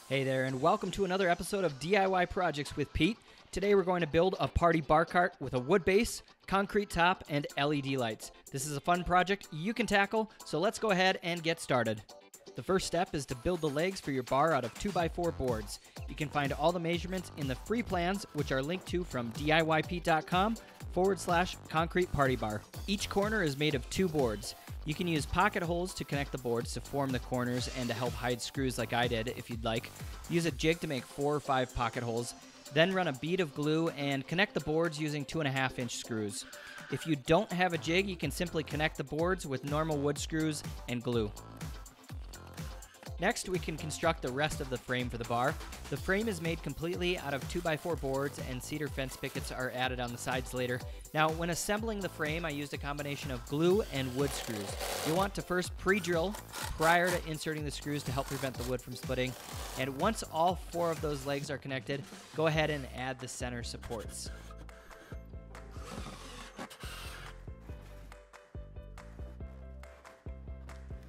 Hey there, and welcome to another episode of DIY Projects with Pete. Today we're going to build a party bar cart with a wood base, concrete top, and LED lights. This is a fun project you can tackle, so let's go ahead and get started. The first step is to build the legs for your bar out of 2x4 boards. You can find all the measurements in the free plans, which are linked to from DIYpete.com/concrete party bar. Each corner is made of 2 boards. You can use pocket holes to connect the boards to form the corners and to help hide screws like I did if you'd like. Use a jig to make 4 or 5 pocket holes. Then run a bead of glue and connect the boards using 2.5-inch screws. If you don't have a jig, you can simply connect the boards with normal wood screws and glue. Next, we can construct the rest of the frame for the bar. The frame is made completely out of 2x4 boards, and cedar fence pickets are added on the sides later. Now, when assembling the frame, I used a combination of glue and wood screws. You'll want to first pre-drill prior to inserting the screws to help prevent the wood from splitting. And once all 4 of those legs are connected, go ahead and add the center supports.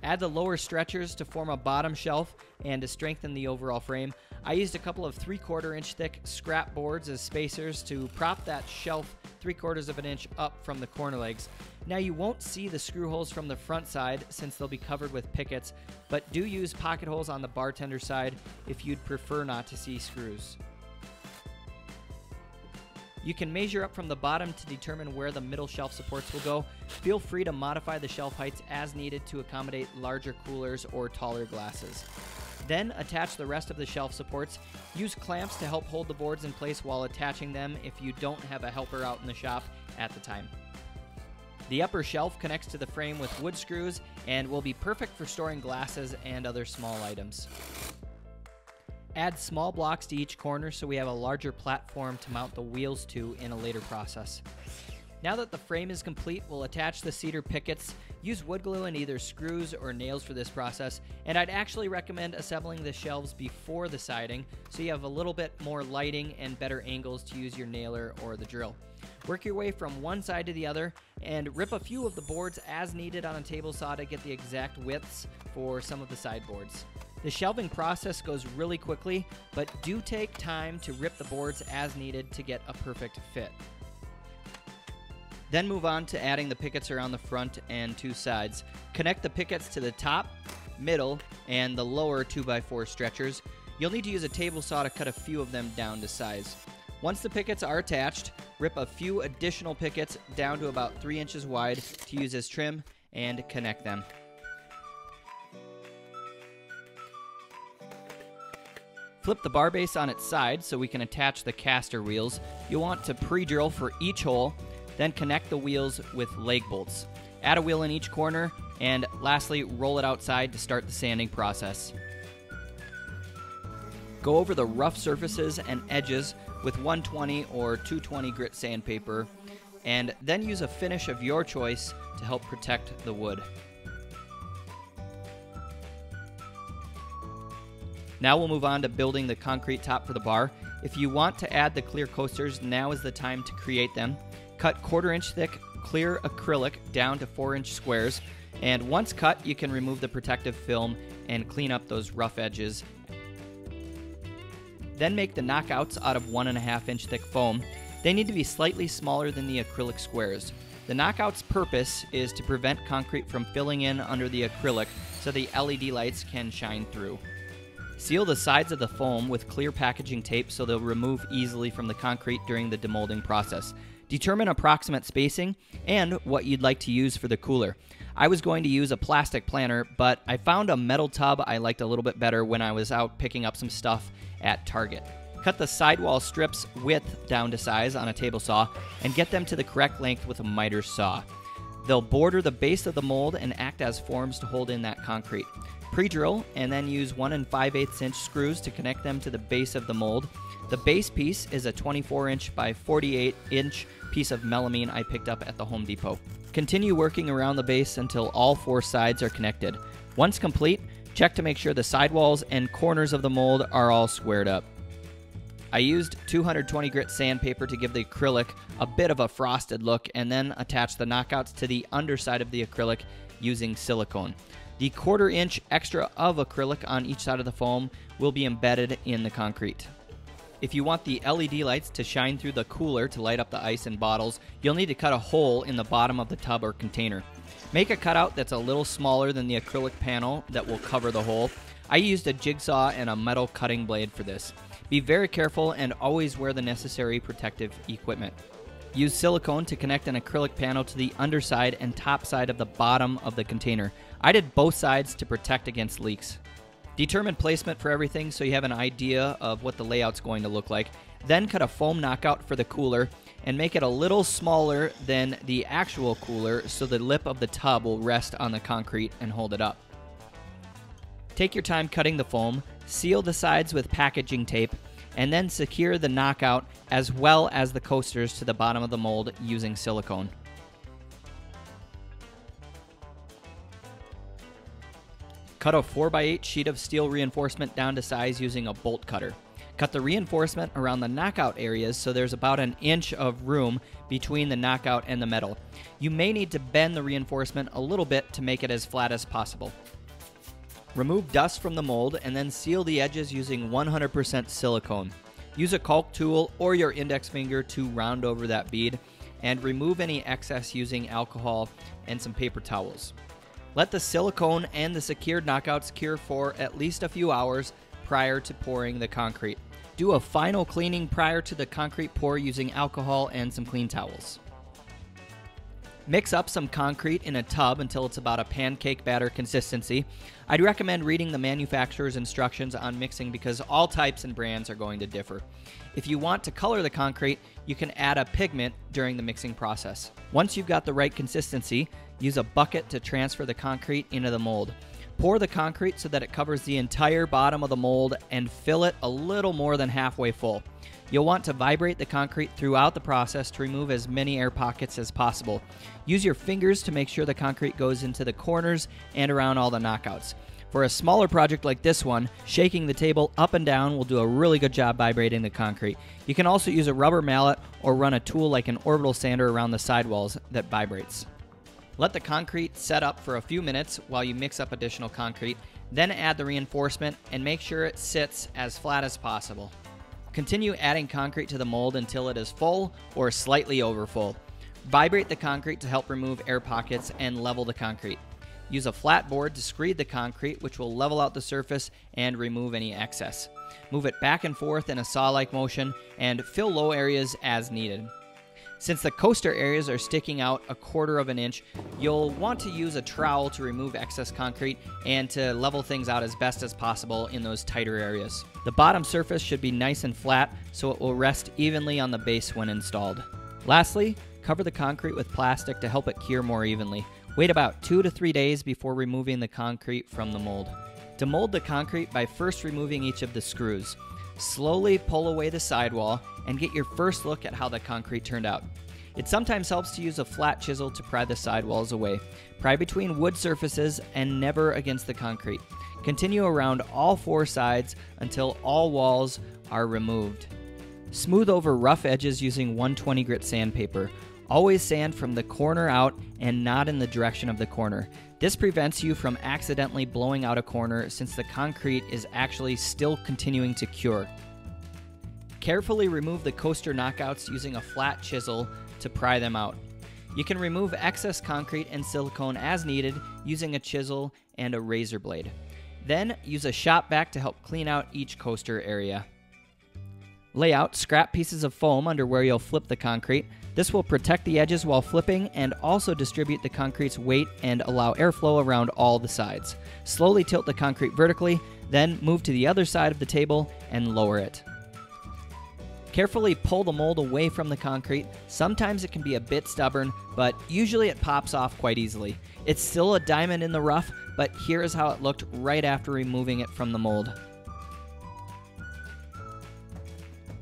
Add the lower stretchers to form a bottom shelf and to strengthen the overall frame. I used a couple of 3/4 inch thick scrap boards as spacers to prop that shelf 3/4 of an inch up from the corner legs. Now you won't see the screw holes from the front side since they'll be covered with pickets, but do use pocket holes on the bartender side if you'd prefer not to see screws. You can measure up from the bottom to determine where the middle shelf supports will go. Feel free to modify the shelf heights as needed to accommodate larger coolers or taller glasses. Then attach the rest of the shelf supports. Use clamps to help hold the boards in place while attaching them if you don't have a helper out in the shop at the time. The upper shelf connects to the frame with wood screws and will be perfect for storing glasses and other small items. Add small blocks to each corner so we have a larger platform to mount the wheels to in a later process. Now that the frame is complete, we'll attach the cedar pickets. Use wood glue and either screws or nails for this process, and I'd actually recommend assembling the shelves before the siding so you have a little bit more lighting and better angles to use your nailer or the drill. Work your way from one side to the other and rip a few of the boards as needed on a table saw to get the exact widths for some of the sideboards. The shelving process goes really quickly, but do take time to rip the boards as needed to get a perfect fit. Then move on to adding the pickets around the front and 2 sides. Connect the pickets to the top, middle, and the lower 2x4 stretchers. You'll need to use a table saw to cut a few of them down to size. Once the pickets are attached, rip a few additional pickets down to about 3 inches wide to use as trim and connect them. Flip the bar base on its side so we can attach the caster wheels. You'll want to pre-drill for each hole, then connect the wheels with leg bolts. Add a wheel in each corner, and lastly, roll it outside to start the sanding process. Go over the rough surfaces and edges with 120 or 220 grit sandpaper, and then use a finish of your choice to help protect the wood. Now we'll move on to building the concrete top for the bar. If you want to add the clear coasters, now is the time to create them. Cut 1/4 inch thick clear acrylic down to 4-inch squares, and once cut, you can remove the protective film and clean up those rough edges. Then make the knockouts out of 1.5-inch thick foam. They need to be slightly smaller than the acrylic squares. The knockout's purpose is to prevent concrete from filling in under the acrylic so the LED lights can shine through. Seal the sides of the foam with clear packaging tape so they'll remove easily from the concrete during the demolding process. Determine approximate spacing and what you'd like to use for the cooler. I was going to use a plastic planter, but I found a metal tub I liked a little bit better when I was out picking up some stuff at Target. Cut the sidewall strips width down to size on a table saw and get them to the correct length with a miter saw. They'll border the base of the mold and act as forms to hold in that concrete. Pre-drill and then use 1 5/8 inch screws to connect them to the base of the mold. The base piece is a 24-inch by 48-inch piece of melamine I picked up at the Home Depot. Continue working around the base until all 4 sides are connected. Once complete, check to make sure the sidewalls and corners of the mold are all squared up. I used 220 grit sandpaper to give the acrylic a bit of a frosted look and then attach the knockouts to the underside of the acrylic using silicone. The 1/4 inch extra of acrylic on each side of the foam will be embedded in the concrete. If you want the LED lights to shine through the cooler to light up the ice in bottles, you'll need to cut a hole in the bottom of the tub or container. Make a cutout that's a little smaller than the acrylic panel that will cover the hole. I used a jigsaw and a metal cutting blade for this. Be very careful and always wear the necessary protective equipment. Use silicone to connect an acrylic panel to the underside and top side of the bottom of the container. I did both sides to protect against leaks. Determine placement for everything so you have an idea of what the layout's going to look like. Then cut a foam knockout for the cooler and make it a little smaller than the actual cooler so the lip of the tub will rest on the concrete and hold it up. Take your time cutting the foam, seal the sides with packaging tape, and then secure the knockout as well as the coasters to the bottom of the mold using silicone. Cut a 4x8 sheet of steel reinforcement down to size using a bolt cutter. Cut the reinforcement around the knockout areas so there's about an inch of room between the knockout and the metal. You may need to bend the reinforcement a little bit to make it as flat as possible. Remove dust from the mold and then seal the edges using 100% silicone. Use a caulk tool or your index finger to round over that bead and remove any excess using alcohol and some paper towels. Let the silicone and the secured knockouts cure for at least a few hours prior to pouring the concrete. Do a final cleaning prior to the concrete pour using alcohol and some clean towels. Mix up some concrete in a tub until it's about a pancake batter consistency. I'd recommend reading the manufacturer's instructions on mixing because all types and brands are going to differ. If you want to color the concrete, you can add a pigment during the mixing process. Once you've got the right consistency, use a bucket to transfer the concrete into the mold. Pour the concrete so that it covers the entire bottom of the mold and fill it a little more than halfway full. You'll want to vibrate the concrete throughout the process to remove as many air pockets as possible. Use your fingers to make sure the concrete goes into the corners and around all the knockouts. For a smaller project like this one, shaking the table up and down will do a really good job vibrating the concrete. You can also use a rubber mallet or run a tool like an orbital sander around the sidewalls that vibrates. Let the concrete set up for a few minutes while you mix up additional concrete, then add the reinforcement and make sure it sits as flat as possible. Continue adding concrete to the mold until it is full or slightly over full. Vibrate the concrete to help remove air pockets and level the concrete. Use a flat board to screed the concrete, which will level out the surface and remove any excess. Move it back and forth in a saw-like motion and fill low areas as needed. Since the coaster areas are sticking out 1/4 of an inch, you'll want to use a trowel to remove excess concrete and to level things out as best as possible in those tighter areas. The bottom surface should be nice and flat so it will rest evenly on the base when installed. Lastly, cover the concrete with plastic to help it cure more evenly. Wait about 2 to 3 days before removing the concrete from the mold. Demold the concrete by first removing each of the screws. Slowly pull away the sidewall and get your first look at how the concrete turned out. It sometimes helps to use a flat chisel to pry the sidewalls away. Pry between wood surfaces and never against the concrete. Continue around all 4 sides until all walls are removed. Smooth over rough edges using 120 grit sandpaper. Always sand from the corner out and not in the direction of the corner. This prevents you from accidentally blowing out a corner since the concrete is actually still continuing to cure. Carefully remove the coaster knockouts using a flat chisel to pry them out. You can remove excess concrete and silicone as needed using a chisel and a razor blade. Then use a shop vac to help clean out each coaster area. Lay out scrap pieces of foam under where you'll flip the concrete. This will protect the edges while flipping and also distribute the concrete's weight and allow airflow around all the sides. Slowly tilt the concrete vertically, then move to the other side of the table and lower it. Carefully pull the mold away from the concrete. Sometimes it can be a bit stubborn, but usually it pops off quite easily. It's still a diamond in the rough, but here is how it looked right after removing it from the mold.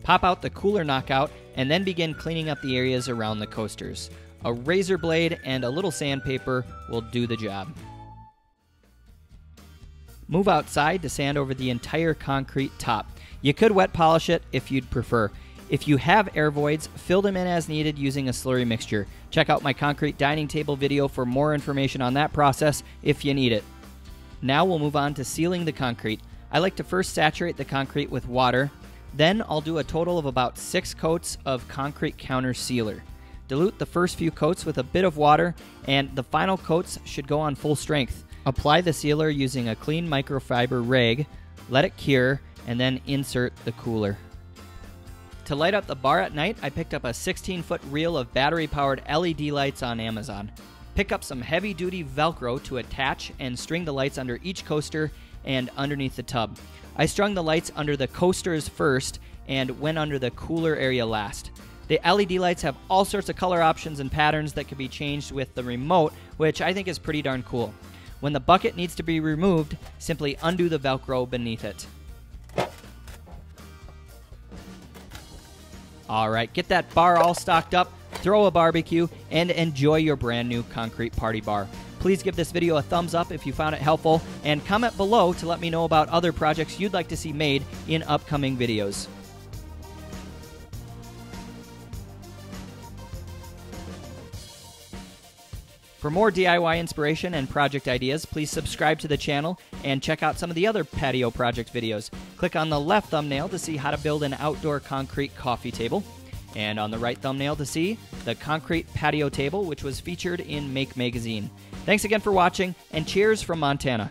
Pop out the cooler knockout and then begin cleaning up the areas around the coasters. A razor blade and a little sandpaper will do the job. Move outside to sand over the entire concrete top. You could wet polish it if you'd prefer. If you have air voids, fill them in as needed using a slurry mixture. Check out my concrete dining table video for more information on that process if you need it. Now we'll move on to sealing the concrete. I like to first saturate the concrete with water, then I'll do a total of about 6 coats of concrete counter sealer. Dilute the first few coats with a bit of water, and the final coats should go on full strength. Apply the sealer using a clean microfiber rag, let it cure, and then insert the cooler. To light up the bar at night, I picked up a 16-foot reel of battery-powered LED lights on Amazon. Pick up some heavy-duty Velcro to attach and string the lights under each coaster and underneath the tub. I strung the lights under the coasters first and went under the cooler area last. The LED lights have all sorts of color options and patterns that can be changed with the remote, which I think is pretty darn cool. When the bucket needs to be removed, simply undo the Velcro beneath it. Alright, get that bar all stocked up, throw a barbecue, and enjoy your brand new concrete party bar. Please give this video a thumbs up if you found it helpful, and comment below to let me know about other projects you'd like to see made in upcoming videos. For more DIY inspiration and project ideas, please subscribe to the channel and check out some of the other patio project videos. Click on the left thumbnail to see how to build an outdoor concrete coffee table, and on the right thumbnail to see the concrete patio table, which was featured in Make Magazine. Thanks again for watching, and cheers from Montana.